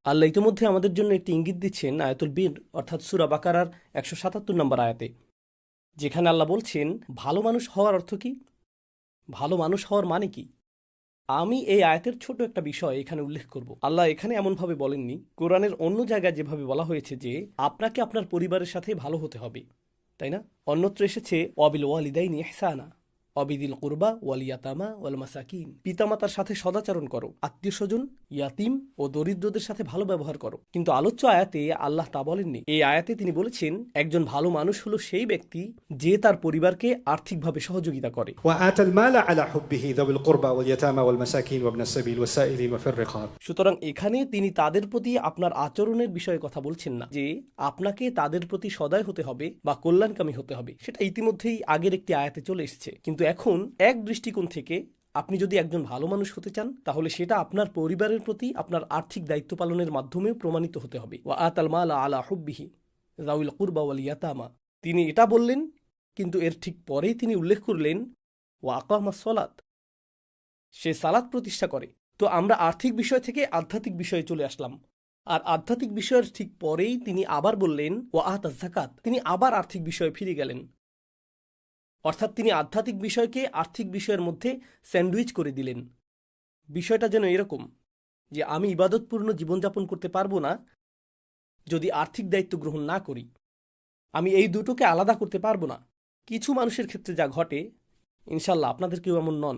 আল্লাহ ইতিমধ্যে আমাদের জন্য একটি ইঙ্গিত দিচ্ছেন আয়াতুল বীর অর্থাৎ সূরা বাকারার ১৭৭ নম্বর আয়াতে, যেখানে আল্লাহ বলছেন ভালো মানুষ হওয়ার অর্থ কি, ভালো মানুষ হওয়ার মানে কি। আমি এই আয়াতের ছোট একটা বিষয় এখানে উল্লেখ করব। আল্লাহ এখানে এমনভাবে বলেননি, কোরআনের অন্য জায়গায় যেভাবে বলা হয়েছে যে আপনাকে আপনার পরিবারের সাথে ভালো হতে হবে, তাই না? অন্যত্র এসেছে অবিল ওয়ালিদাইনি ইহসানা, অবিদিল কুরবা ওয়াল ইয়াতামা ওয়াল মাসাকিন, পিতামাতার সাথে সদাচরণ করো, আত্মীয় স্বজন, ইয়াতিম ও দরিদ্রদের সাথে ভালো ব্যবহার করো। কিন্তু আলোচ্য আয়াতে আল্লাহ তা বলেননি। এই আয়াতে তিনি বলেছেন একজন ভালো মানুষ হলো সেই ব্যক্তি যে তার পরিবারকে আর্থিকভাবে সহযোগিতা করে। وآتى المال على حبه ذوي القربى واليتامى والمساكين وابن السبيل والسائلين وفي الرقاب। সুতরাং এখানে তিনি তাদের প্রতি আপনার আচরণের বিষয়ে কথা বলছেন না, যে আপনাকে তাদের প্রতি সদয় হতে হবে বা কল্যাণকামী হতে হবে। সেটা ইতিমধ্যেই আগের একটি আয়াতে চলে এসেছে। কিন্তু এখন এক দৃষ্টিকোণ থেকে আপনি যদি একজন ভালো মানুষ হতে চান, তাহলে সেটা আপনার পরিবারের প্রতি আপনার আর্থিক দায়িত্ব পালনের মাধ্যমেও প্রমাণিত হতে হবে। ওয়া আতাল মালা আলা হুব্বিহি যাউল কুরবা ওয়াল ইয়াতামা, তিনি এটা বললেন, কিন্তু এর ঠিক পরেই তিনি উল্লেখ করলেন ওয়া আকামাস সালাত, সে সালাত প্রতিষ্ঠা করে। তো আমরা আর্থিক বিষয় থেকে আধ্যাত্মিক বিষয়ে চলে আসলাম, আর আধ্যাত্মিক বিষয়ের ঠিক পরেই তিনি আবার বললেন ও আতা যাকাত, তিনি আবার আর্থিক বিষয়ে ফিরে গেলেন। অর্থাৎ তিনি আধ্যাত্মিক বিষয়কে আর্থিক বিষয়ের মধ্যে স্যান্ডউইচ করে দিলেন। বিষয়টা যেন এরকম যে আমি ইবাদতপূর্ণ জীবনযাপন করতে পারবো না যদি আর্থিক দায়িত্ব গ্রহণ না করি, আমি এই দুটোকে আলাদা করতে পারবো না। কিছু মানুষের ক্ষেত্রে যা ঘটে, ইনশাল্লাহ আপনাদের কেউ এমন নন,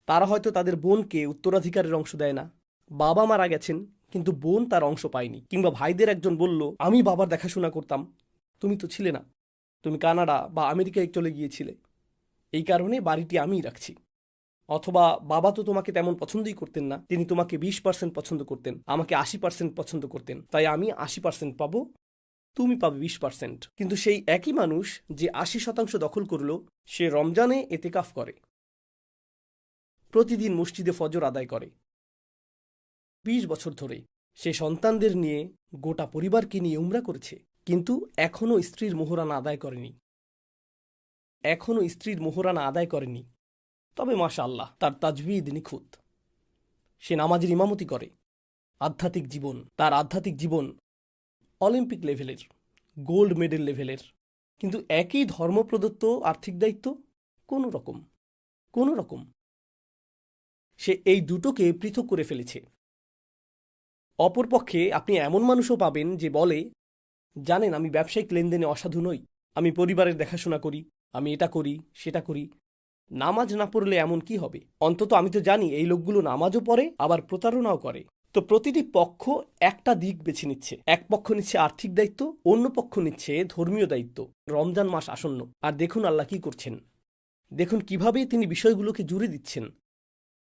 তারা হয়তো তাদের বোনকে উত্তরাধিকারের অংশ দেয় না। বাবা মারা গেছেন কিন্তু বোন তার অংশ পায়নি, কিংবা ভাইদের একজন বলল আমি বাবার দেখাশোনা করতাম, তুমি তো ছিলে না, তুমি কানাডা বা আমেরিকায় চলে গিয়েছিলে, এই কারণে বাড়িটি আমিই রাখছি। অথবা বাবা তো তোমাকে তেমন পছন্দই করতেন না, তিনি তোমাকে 20% পছন্দ করতেন, আমাকে 80% পছন্দ করতেন, তাই আমি 80% পাবো, তুমি পাবে 20%। কিন্তু সেই একই মানুষ যে 80% দখল করলো, সে রমজানে এতেকাফ করে, প্রতিদিন মসজিদে ফজর আদায় করে, 20 বছর ধরে সে সন্তানদের নিয়ে গোটা পরিবারকে নিয়ে উমরা করেছে, কিন্তু এখনও স্ত্রীর মোহরানা আদায় করেনি। তবে মাশাআল্লাহ তার তাজবিদ নিখুঁত, সে নামাজের ইমামতি করে। তার আধ্যাত্মিক জীবন অলিম্পিক লেভেলের, গোল্ড মেডেল লেভেলের, কিন্তু একই ধর্ম প্রদত্ত আর্থিক দায়িত্ব কোনো রকম সে এই দুটোকে পৃথক করে ফেলেছে। অপরপক্ষে আপনি এমন মানুষও পাবেন যে বলে, জানেন আমি ব্যবসায়িক লেনদেনে অসাধু নই, আমি পরিবারের দেখাশোনা করি, আমি এটা করি সেটা করি, নামাজ না পড়লে এমন কি হবে, অন্তত আমি তো জানি এই লোকগুলো নামাজও পড়ে আবার প্রতারণাও করে। তো প্রতিটি পক্ষ একটা দিক বেছে নিচ্ছে, এক পক্ষ নিচ্ছে আর্থিক দায়িত্ব, অন্য পক্ষ নিচ্ছে ধর্মীয় দায়িত্ব। রমজান মাস আসন্ন, আর দেখুন আল্লাহ কি করছেন, দেখুন কিভাবে তিনি বিষয়গুলোকে জুড়ে দিচ্ছেন।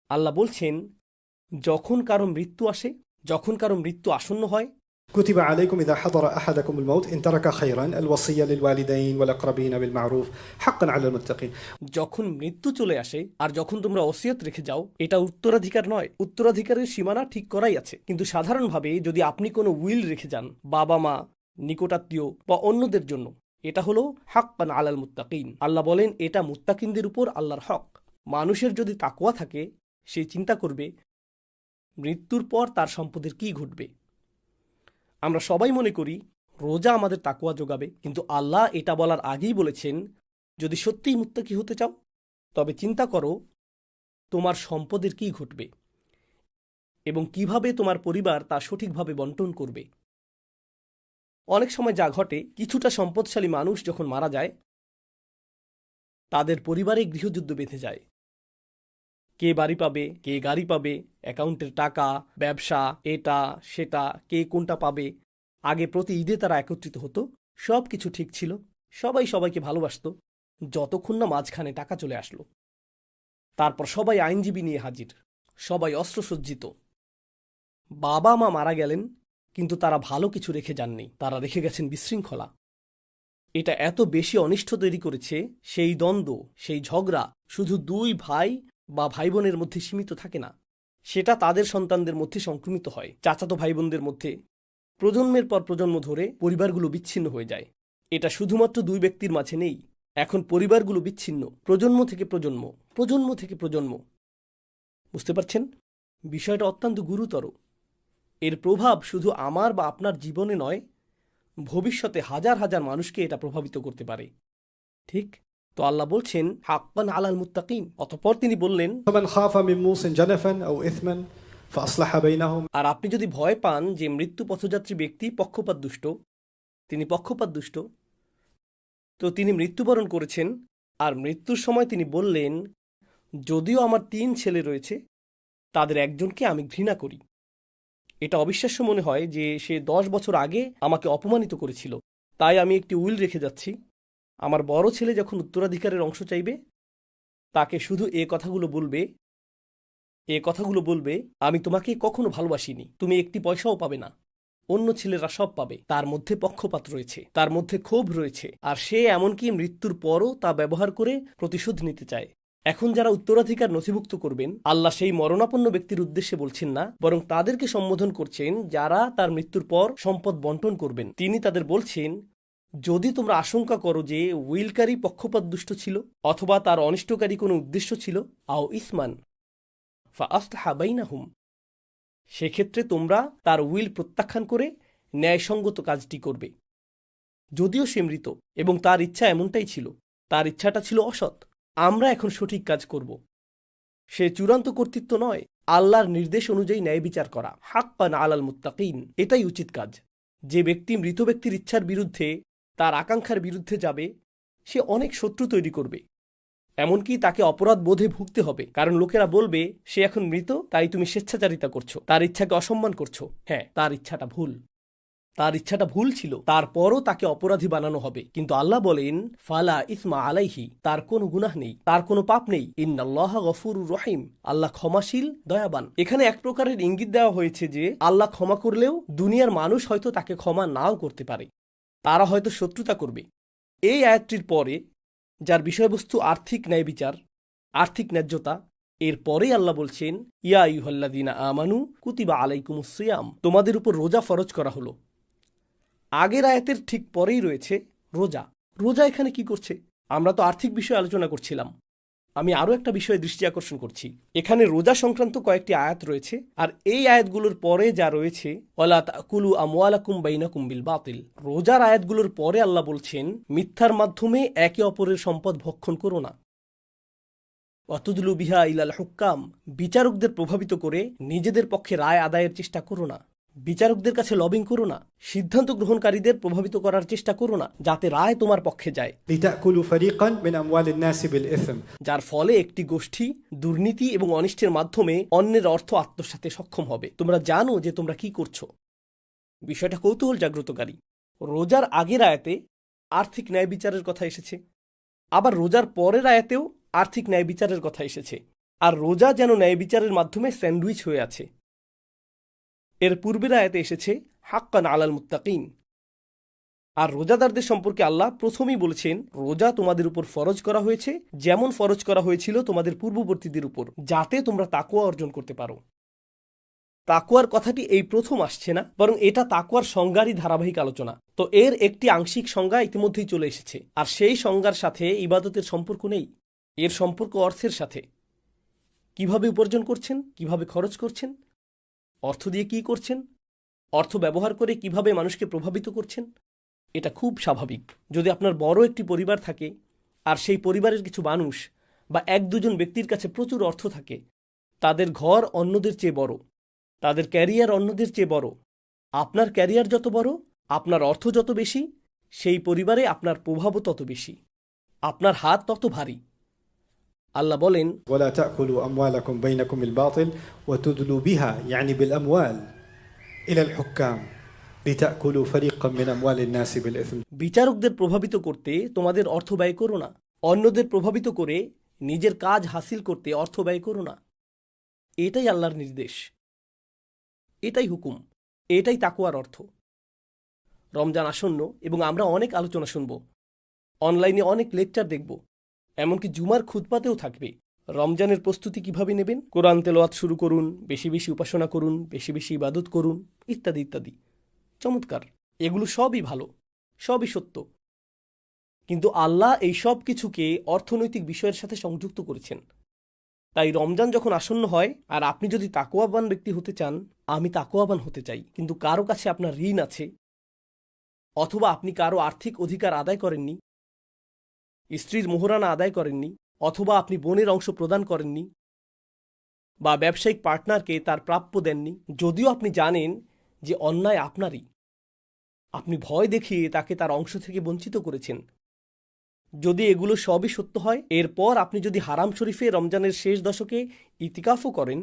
আল্লাহ বলছেন যখন কারো মৃত্যু আসন্ন হয়, كتب عليكم إذا حضر أحدكم الموت إن ترك خيرا الوصية للوالدين والأقربين بالمعروف حقا على المتقين। যখন মৃত্যু চলে আসে আর যখন তোমরা ওসিয়ত রেখে যাও, এটা উত্তরাধিকার নয়, উত্তরাধিকারের সীমানা ঠিক করাই আছে। কিন্তু সাধারণভাবে যদি আপনি কোনো উইল রেখে যান বাবা মা, নিকটাত্মীয় বা অন্যদের জন্য, এটা হলো হাক্কান আলাল মুত্তাকিন। আল্লাহ বলেন এটা মুত্তাকিনদের উপর আল্লাহর হক। মানুষের যদি তাকওয়া থাকে, সে চিন্তা করবে মৃত্যুর পর তার সম্পদের কি ঘটবে। আমরা সবাই মনে করি রোজা আমাদের তাকওয়া যোগাবে, কিন্তু আল্লাহ এটা বলার আগেই বলেছেন যদি সত্যিই মুত্তাকি হতে চাও তবে চিন্তা করো তোমার সম্পদের কি ঘটবে এবং কিভাবে তোমার পরিবার তা সঠিকভাবে বন্টন করবে। অনেক সময় যা ঘটে, কিছুটা সম্পদশালী মানুষ যখন মারা যায়, তাদের পরিবারে গৃহযুদ্ধ বেঁধে যায়। কে বাড়ি পাবে, কে গাড়ি পাবে, অ্যাকাউন্টের টাকা, ব্যবসা, এটা সেটা, কে কোনটা পাবে। আগে প্রতি ঈদে তারা একত্রিত হতো, সব কিছু ঠিক ছিল, সবাই সবাইকে ভালোবাসত, যতক্ষণ না মাঝখানে টাকা চলে আসলো। তারপর সবাই আইনজীবী নিয়ে হাজির, সবাই অস্ত্রসজ্জিত। বাবা মা মারা গেলেন, কিন্তু তারা ভালো কিছু রেখে যাননি, তারা রেখে গেছেন বিশৃঙ্খলা। এটা এত বেশি অনিষ্ট তৈরি করেছে, সেই দ্বন্দ্ব, সেই ঝগড়া শুধু দুই ভাই বা ভাই বোনের মধ্যে সীমিত থাকে না, সেটা তাদের সন্তানদের মধ্যে সংক্রমিত হয়, চাচাতো ভাই বোনদের মধ্যে। প্রজন্মের পর প্রজন্ম ধরে পরিবারগুলো বিচ্ছিন্ন হয়ে যায়। এটা শুধুমাত্র দুই ব্যক্তির মাঝে নেই, এখন পরিবারগুলো বিচ্ছিন্ন প্রজন্ম থেকে প্রজন্ম। বুঝতে পারছেন, বিষয়টা অত্যন্ত গুরুতর। এর প্রভাব শুধু আমার বা আপনার জীবনে নয়, ভবিষ্যতে হাজার হাজার মানুষকে এটা প্রভাবিত করতে পারে। ঠিক? তো আল্লাহ বলছেন হাক্কান আলাল মুত্তাকিন। অতঃপর তিনি বললেন, فمن خاف من موص جنفا أو إثما فأصلح بينهم. আর আপনি যদি ভয় পান যে মৃত্যু পথযাত্রী ব্যক্তি পক্ষপাতদুষ্ট, তিনি পক্ষপাতদুষ্ট, তো তিনি মৃত্যুবরণ করেছেন, আর মৃত্যুর সময় তিনি বললেন, যদিও আমার 3 ছেলে রয়েছে, তাদের একজনকে আমি ঘৃণা করি। এটা অবিশ্বাস্য মনে হয় যে সে 10 বছর আগে আমাকে অপমানিত করেছিল, তাই আমি একটি উইল রেখে যাচ্ছি। আমার বড় ছেলে যখন উত্তরাধিকারের অংশ চাইবে, তাকে শুধু এ কথাগুলো বলবে, আমি তোমাকে কখনো ভালোবাসিনি, তুমি একটি পয়সাও পাবে না, অন্য ছেলেরা সব পাবে। তার মধ্যে পক্ষপাত রয়েছে, তার মধ্যে ক্ষোভ রয়েছে, আর সে এমনকি মৃত্যুর পরও তা ব্যবহার করে প্রতিশোধ নিতে চায়। এখন যারা উত্তরাধিকার নথিভুক্ত করবেন, আল্লাহ সেই মরণাপন্ন ব্যক্তির উদ্দেশ্যে বলছেন না, বরং তাদেরকে সম্বোধন করছেন যারা তার মৃত্যুর পর সম্পদ বন্টন করবেন। তিনি তাদের বলছেন, যদি তোমরা আশঙ্কা করো যে উইলকারী পক্ষপাতদুষ্ট ছিল অথবা তার অনিষ্টকারী কোনো উদ্দেশ্য ছিল, আও ইসমান ফাআসলাহা বাইনাহুম, সেক্ষেত্রে তোমরা তার উইল প্রত্যাখ্যান করে ন্যায়সঙ্গত কাজটি করবে। যদিও সে মৃত এবং তার ইচ্ছা এমনটাই ছিল, তার ইচ্ছাটা ছিল অসৎ, আমরা এখন সঠিক কাজ করব। সে চূড়ান্ত কর্তৃত্ব নয়, আল্লাহর নির্দেশ অনুযায়ী ন্যায় বিচার করা। হাক্কান আলাল মুত্তাকিন, এটাই উচিত কাজ। যে ব্যক্তি মৃত ব্যক্তির ইচ্ছার বিরুদ্ধে, তার আকাঙ্ক্ষার বিরুদ্ধে যাবে, সে অনেক শত্রু তৈরি করবে। এমনকি তাকে অপরাধ বোধে ভুগতে হবে, কারণ লোকেরা বলবে সে এখন মৃত, তাই তুমি স্বেচ্ছাচারিতা করছো, তার ইচ্ছাকে অসম্মান করছো। হ্যাঁ, তার ইচ্ছাটা ভুল ছিল, তারপরও তাকে অপরাধী বানানো হবে। কিন্তু আল্লাহ বলেন, ফালা ইসমা আলাইহি, তার কোনো গুনাহ নেই, তার কোনো পাপ নেই। ইন্নাল্লাহ গফুরুর রহিম, আল্লাহ ক্ষমাশীল, দয়াবান। এখানে এক প্রকারের ইঙ্গিত দেওয়া হয়েছে যে আল্লাহ ক্ষমা করলেও দুনিয়ার মানুষ হয়তো তাকে ক্ষমা নাও করতে পারে, তারা হয়তো শত্রুতা করবে। এই আয়াতটির পরে, যার বিষয়বস্তু আর্থিক ন্যায় বিচার, আর্থিক ন্যায্যতা, এর পরেই আল্লাহ বলছেন, ইয়া আইয়ুহাল্লাযীনা আমানু কুতিবা আলাইকুমুস সিয়াম, তোমাদের উপর রোজা ফরজ করা হলো। আগের আয়াতের ঠিক পরেই রয়েছে রোজা। রোজা এখানে কি করছে? আমরা তো আর্থিক বিষয়ে আলোচনা করছিলাম। আমি আরও একটা বিষয়ে দৃষ্টি আকর্ষণ করছি। এখানে রোজা সংক্রান্ত কয়েকটি আয়াত রয়েছে, আর এই আয়াতগুলোর পরে যা রয়েছে, ওয়ালা তাকুলু আমওয়ালাকুম বাইনাকুম বিল বাতিল, রোজার আয়াতগুলোর পরে আল্লাহ বলছেন, মিথ্যার মাধ্যমে একে অপরের সম্পদ ভক্ষণ করো না। ওয়াতুদলু বিহা ইলাল হুক্কাম, বিচারকদের প্রভাবিত করে নিজেদের পক্ষে রায় আদায়ের চেষ্টা করো না। বিচারকদের কাছে লবিং করো না, সিদ্ধান্ত গ্রহণকারীদের প্রভাবিত করার চেষ্টা করো না যাতে রায় তোমার পক্ষে যায়। لتأكلوا فريقا من أموال الناس بالإثم. যার ফলে একটি গোষ্ঠী দুর্নীতি এবং অনিষ্টের মাধ্যমে অন্যের অর্থ আত্মসাতে সক্ষম হবে। তোমরা জানো যে তোমরা কি করছো। বিষয়টা কৌতূহল জাগ্রতকারী। রোজার আগের আয়াতে আর্থিক ন্যায় বিচারের কথা এসেছে, আবার রোজার পরের আয়াতেও আর্থিক ন্যায় বিচারের কথা এসেছে, আর রোজা যেন ন্যায় বিচারের মাধ্যমে স্যান্ডউইচ হয়ে আছে। এর পূর্বের আয়াতে এসেছে হাক্কান আলাল মুত্তাকিন, আর রোজাদারদের সম্পর্কে আল্লাহ প্রথমেই বলেছেন, রোজা তোমাদের উপর ফরজ করা হয়েছে যেমন ফরজ করা হয়েছিল তোমাদের পূর্ববর্তীদের উপর, যাতে তোমরা তাকওয়া অর্জন করতে পারো। তাকওয়ার কথাটি এই প্রথম আসছে না, বরং এটা তাকওয়ার সংজ্ঞারই ধারাবাহিক আলোচনা। তো এর একটি আংশিক সংজ্ঞা ইতিমধ্যেই চলে এসেছে, আর সেই সংজ্ঞার সাথে ইবাদতের সম্পর্ক নেই, এর সম্পর্ক অর্থের সাথে। কিভাবে উপার্জন করছেন, কিভাবে খরচ করছেন, অর্থ দিয়ে কি করছেন, অর্থ ব্যবহার করে কিভাবে মানুষকে প্রভাবিত করছেন, এটা খুব স্বাভাবিক। যদি আপনার বড় একটি পরিবার থাকে, আর সেই পরিবারের কিছু মানুষ বা 1-2 ব্যক্তির কাছে প্রচুর অর্থ থাকে, তাদের ঘর অন্যদের চেয়ে বড়, তাদের ক্যারিয়ার অন্যদের চেয়ে বড়, আপনার ক্যারিয়ার যত বড়, আপনার অর্থ যত বেশি, সেই পরিবারে আপনার প্রভাবও তত বেশি, আপনার হাত তত ভারী। আল্লাহ বলেন, ولا تأكلوا أموالكم بينكم بالباطل وتدلوا بها يعني بالأموال إلى الحكام لتأكلوا فريقا من أموال الناس بالإثم. বিচারকদের প্রভাবিত করতে তোমাদের অর্থ ব্যয় করো না, অন্যদের প্রভাবিত করে নিজের কাজ হাসিল করতে অর্থ ব্যয় করো না। এটাই আল্লাহর নির্দেশ, এটাই হুকুম, এটাই তাকওয়ার অর্থ। রমজান আসন্ন এবং আমরা অনেক আলোচনা শুনব, অনলাইনে অনেক লেকচার দেখব, এমনকি জুমার খুতবাতেও থাকবে। রমজানের প্রস্তুতি কিভাবে নেবেন? কোরআন তেলাওয়াত শুরু করুন, বেশি বেশি উপাসনা করুন, বেশি বেশি ইবাদত করুন, ইত্যাদি ইত্যাদি। চমৎকার, এগুলো সবই ভালো, সবই সত্য। কিন্তু আল্লাহ এই সব কিছুকে অর্থনৈতিক বিষয়ের সাথে সংযুক্ত করেছেন। তাই রমজান যখন আসন্ন হয় আর আপনি যদি তাকওয়াবান ব্যক্তি হতে চান, আমি তাকওয়াবান হতে চাই, কিন্তু কারো কাছে আপনার ঋণ আছে, অথবা আপনি কারো আর্থিক অধিকার আদায় করেননি, স্ত্রীর মোহরানা আদায় করেননি, অথবা আপনি বোনের অংশ প্রদান করেননি, বা ব্যবসায়িক পার্টনারকে তার প্রাপ্য দেননি, যদিও আপনি জানেন যে অন্যায় আপনারই, আপনি ভয় দেখিয়ে তাকে তার অংশ থেকে বঞ্চিত করেছেন। যদি এগুলো সবই সত্য হয়, এরপর আপনি যদি হারাম শরীফে রমজানের শেষ দশকে ইতিকাফও করেন,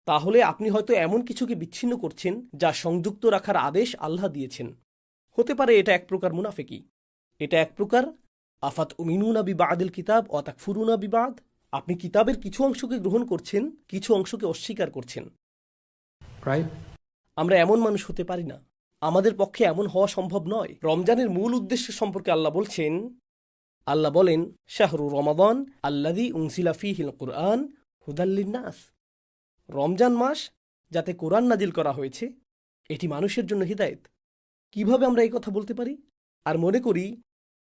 তাহলে আপনি হয়তো এমন কিছুকে বিচ্ছিন্ন করছেন যা সংযুক্ত রাখার আদেশ আল্লাহ দিয়েছেন। হতে পারে এটা এক প্রকার মুনাফিকি, এটা এক প্রকার আফাত উমিনুনা বিবাদিল কিতাব ও তাকফুরুনা বিবাদ। আপনি কিতাবের কিছু অংশকে গ্রহণ করছেন, কিছু অংশকে অস্বীকার করছেন। Right? আমরা এমন মানুষ হতে পারি না, আমাদের পক্ষে এমন হওয়া সম্ভব নয়। রমজানের মূল উদ্দেশ্য সম্পর্কে আল্লাহ বলেন শাহরু রমাদান আল্লাযী উনজিলা ফীহিল কুরআন হুদাল লিন্নাস। রমজান মাস যাতে কোরআন নাজিল করা হয়েছে, এটি মানুষের জন্য হিদায়েত। কিভাবে আমরা এই কথা বলতে পারি আর মনে করি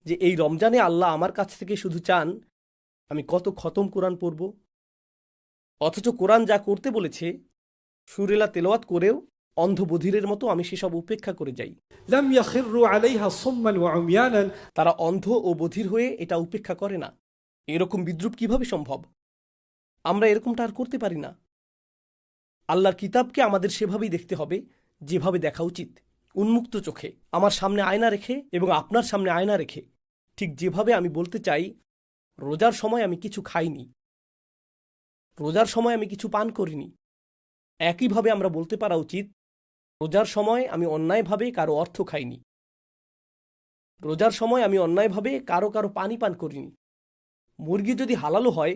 যে এই রমজানে আল্লাহ আমার কাছ থেকে শুধু চান আমি কত খতম কোরআন পড়ব, অথচ কোরআন যা করতে বলেছে সুরেলা তেলাওয়াত করেও অন্ধ বধিরের মতো আমি সেসব উপেক্ষা করে যাই। لم يخروا عليها صما وعميانا. তারা অন্ধ ও বধির হয়ে এটা উপেক্ষা করে না। এরকম বিদ্রুপ কিভাবে সম্ভব? আমরা এরকমটা আর করতে পারি না। আল্লাহর কিতাবকে আমাদের সেভাবেই দেখতে হবে যেভাবে দেখা উচিত, উন্মুক্ত চোখে, আমার সামনে আয়না রেখে এবং আপনার সামনে আয়না রেখে। ঠিক যেভাবে আমি বলতে চাই রোজার সময় আমি কিছু খাইনি, রোজার সময় আমি কিছু পান করিনি, একইভাবে আমরা বলতে পারা উচিত রোজার সময় আমি অন্যায়ভাবে কারো অর্থ খাইনি, রোজার সময় আমি অন্যায়ভাবে কারো পানি পান করিনি। মুরগি যদি হালালও হয়,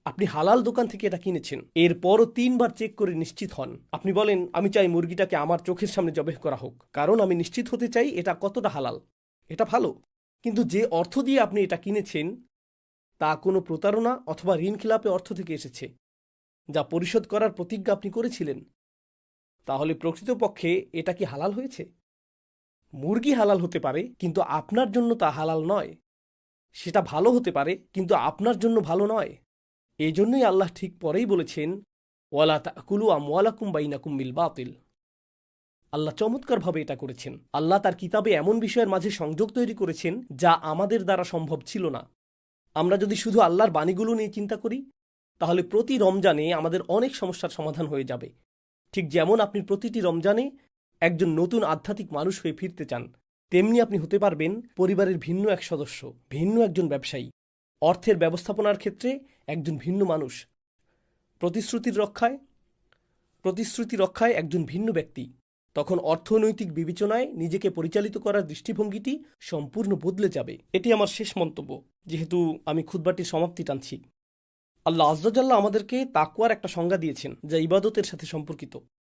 আপনি হালাল দোকান থেকে এটা কিনেছেন, এরপরও 3 বার চেক করে নিশ্চিত হন। আপনি বলেন আমি চাই মুরগিটাকে আমার চোখের সামনে জবেহ করা হোক, কারণ আমি নিশ্চিত হতে চাই এটা কতটা হালাল। এটা ভালো, কিন্তু যে অর্থ দিয়ে আপনি এটা কিনেছেন তা কোনো প্রতারণা অথবা ঋণ খিলাপে অর্থ থেকে এসেছে, যা পরিশোধ করার প্রতিজ্ঞা আপনি করেছিলেন। তাহলে প্রকৃতপক্ষে এটা কি হালাল হয়েছে? মুরগি হালাল হতে পারে, কিন্তু আপনার জন্য তা হালাল নয়। সেটা ভালো হতে পারে, কিন্তু আপনার জন্য ভালো নয়। এই জন্যই আল্লাহ ঠিক পরেই বলেছেন ওয়ালা তাকুলু আমওয়ালাকুম বাইনাকুম বিল বাতিল। আল্লাহ চমৎকারভাবে এটা করেছেন। আল্লাহ তার কিতাবে এমন বিষয়ের মাঝে সংযোগ তৈরি করেছেন যা আমাদের দ্বারা সম্ভব ছিল না। আমরা যদি শুধু আল্লাহর বাণীগুলো নিয়ে চিন্তা করি, তাহলে প্রতি রমজানে আমাদের অনেক সমস্যার সমাধান হয়ে যাবে। ঠিক যেমন আপনি প্রতিটি রমজানে একজন নতুন আধ্যাত্মিক মানুষ হয়ে ফিরতে চান, তেমনি আপনি হতে পারবেন পরিবারের ভিন্ন এক সদস্য, ভিন্ন একজন ব্যবসায়ী, অর্থের ব্যবস্থাপনার ক্ষেত্রে একজন ভিন্ন মানুষ, প্রতিশ্রুতি রক্ষায় একজন ভিন্ন ব্যক্তি। তখন অর্থনৈতিক বিবেচনায় নিজেকে পরিচালিত করার দৃষ্টিভঙ্গিটি সম্পূর্ণ বদলে যাবে। এটি আমার শেষ মন্তব্য, যেহেতু আমি খুতবাটির সমাপ্তি টানছি। আল্লাহ আজ্জাজাল্লাহ আমাদেরকে তাকওয়ার একটা সংজ্ঞা দিয়েছেন যা ইবাদতের সাথে সম্পর্কিত,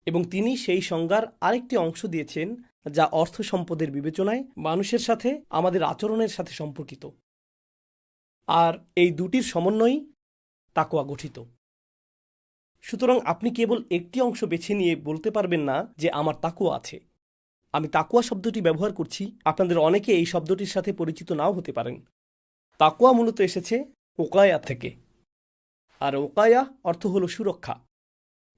এবং তিনি সেই সংজ্ঞার আরেকটি অংশ দিয়েছেন যা অর্থ সম্পদের বিবেচনায় মানুষের সাথে আমাদের আচরণের সাথে সম্পর্কিত। আর এই দুটির সমন্বয়েই তাকওয়া গঠিত। সুতরাং আপনি কেবল একটি অংশ বেছে নিয়ে বলতে পারবেন না যে আমার তাকওয়া আছে। আমি তাকওয়া শব্দটি ব্যবহার করছি, আপনাদের অনেকে এই শব্দটির সাথে পরিচিত নাও হতে পারেন। তাকওয়া মূলত এসেছে ওকায়া থেকে, আর ওকায়া অর্থ হলো সুরক্ষা।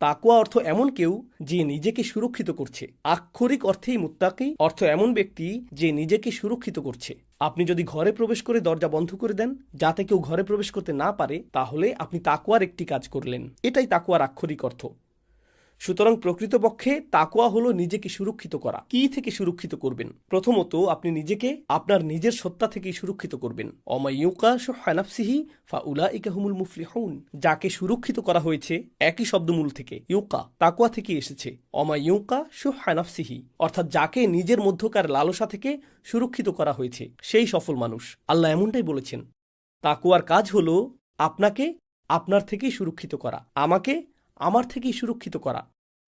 তাকওয়া অর্থ এমন কেউ যে নিজেকে সুরক্ষিত করছে। আক্ষরিক অর্থেই মুত্তাকি অর্থ এমন ব্যক্তি যে নিজেকে সুরক্ষিত করছে। আপনি যদি ঘরে প্রবেশ করে দরজা বন্ধ করে দেন যাতে কেউ ঘরে প্রবেশ করতে না পারে, তাহলে আপনি তাকওয়ার একটি কাজ করলেন। এটাই তাকওয়ার আক্ষরিক অর্থ। সুতরাং প্রকৃতপক্ষে তাকওয়া হলো নিজেকে সুরক্ষিত করা। কি থেকে সুরক্ষিত করবেন? প্রথমত আপনি নিজেকে আপনার নিজের সত্তা থেকেই সুরক্ষিত করবেন। অমাইয়ুকা শুহা নাফসিহি ফাউলাইকা হুমুল মুফলিহুন। যাকে সুরক্ষিত করা হয়েছে একই শব্দমূল থেকে, ইউকা, তাকওয়া থেকে এসেছে। অমাইয়ুকা শুহা নাফসিহি, অর্থাৎ যাকে নিজের মধ্যকার লালসা থেকে সুরক্ষিত করা হয়েছে সেই সফল মানুষ। আল্লাহ এমনটাই বলেছেন। তাকওয়ার কাজ হলো আপনাকে আপনার থেকেই সুরক্ষিত করা, আমাকে আমার থেকেই সুরক্ষিত করা।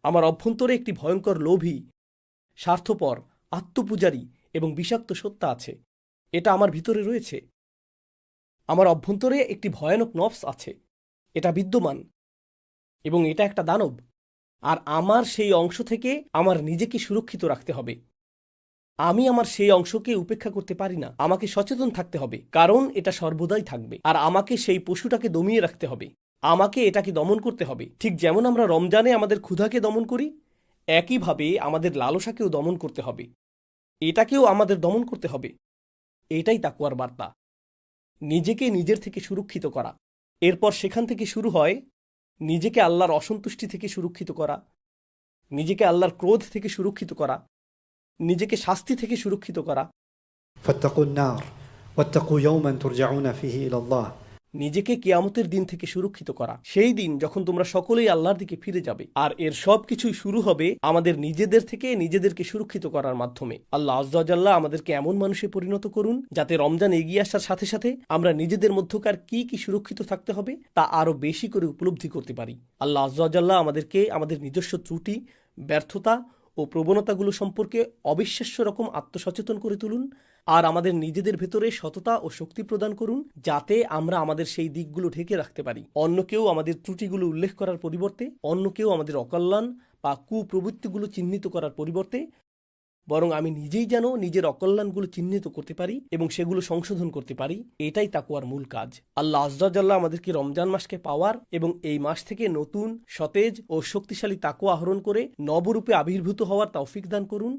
আমার অভ্যন্তরে একটি ভয়ঙ্কর লোভী, স্বার্থপর, আত্মপূজারী এবং বিষাক্ত সত্তা আছে। এটা আমার ভিতরে রয়েছে। আমার অভ্যন্তরে একটি ভয়ানক নফস আছে, এটা বিদ্যমান এবং এটা একটা দানব। আর আমার সেই অংশ থেকে আমার নিজেকে সুরক্ষিত রাখতে হবে। আমি আমার সেই অংশকে উপেক্ষা করতে পারি না। আমাকে সচেতন থাকতে হবে, কারণ এটা সর্বদাই থাকবে। আর আমাকে সেই পশুটাকে দমিয়ে রাখতে হবে, আমাকে এটাকে দমন করতে হবে। ঠিক যেমন আমরা রমজানে আমাদের ক্ষুধাকে দমন করি, একইভাবে আমাদের লালসাকেও দমন করতে হবে, এটাকেও আমাদের দমন করতে হবে। এটাই তাকওয়ার বার্তা, নিজেকে নিজের থেকে সুরক্ষিত করা। এরপর সেখান থেকে শুরু হয় নিজেকে আল্লাহর অসন্তুষ্টি থেকে সুরক্ষিত করা, নিজেকে আল্লাহর ক্রোধ থেকে সুরক্ষিত করা, নিজেকে শাস্তি থেকে সুরক্ষিত করা, فاتقوا النار واتقوا يوما ترجعون فيه إلى الله. নিজেকে কিয়ামতের দিন থেকে সুরক্ষিত করা, সেই দিন যখন তোমরা সকলেই আল্লাহর দিকে ফিরে যাবে। আর এর সব কিছুই শুরু হবে আমাদের নিজেদের থেকে নিজেদেরকে সুরক্ষিত করার মাধ্যমে। আল্লাহ আযজা ওয়া জাল্লা আমাদেরকে এমন মানুষে পরিণত করুন যাতে রমজান এগিয়ে আসার সাথে সাথে আমরা নিজেদের মধ্যকার কি কি সুরক্ষিত থাকতে হবে তা আরো বেশি করে উপলব্ধি করতে পারি। আল্লাহ আযজা ওয়া জাল্লা আমাদেরকে আমাদের নিজস্ব ত্রুটি, ব্যর্থতা ও প্রবণতাগুলো সম্পর্কে অবিশ্বাস্য রকম আত্মসচেতন করে তুলুন, আর আমাদের নিজেদের ভেতরে সততা ও শক্তি প্রদান করুন যাতে আমরা আমাদের সেই দিকগুলো ঢেকে রাখতে পারি। অন্য কেউ আমাদের ত্রুটিগুলো উল্লেখ করার পরিবর্তে, অন্য কেউ আমাদের অকল্যাণ বা কুপ্রবৃত্তিগুলো চিহ্নিত করার পরিবর্তে বরং আমি নিজেই যেন নিজের অকল্যাণগুলো চিহ্নিত করতে পারি এবং সেগুলো সংশোধন করতে পারি। এটাই তাকওয়ার মূল কাজ। আল্লাহ আযজা ওয়া জাল্লা আমাদেরকে রমজান মাসকে পাওয়ার এবং এই মাস থেকে নতুন, সতেজ ও শক্তিশালী তাকওয়া আহরণ করে নবরূপে আবির্ভূত হওয়ার তৌফিক দান করুন।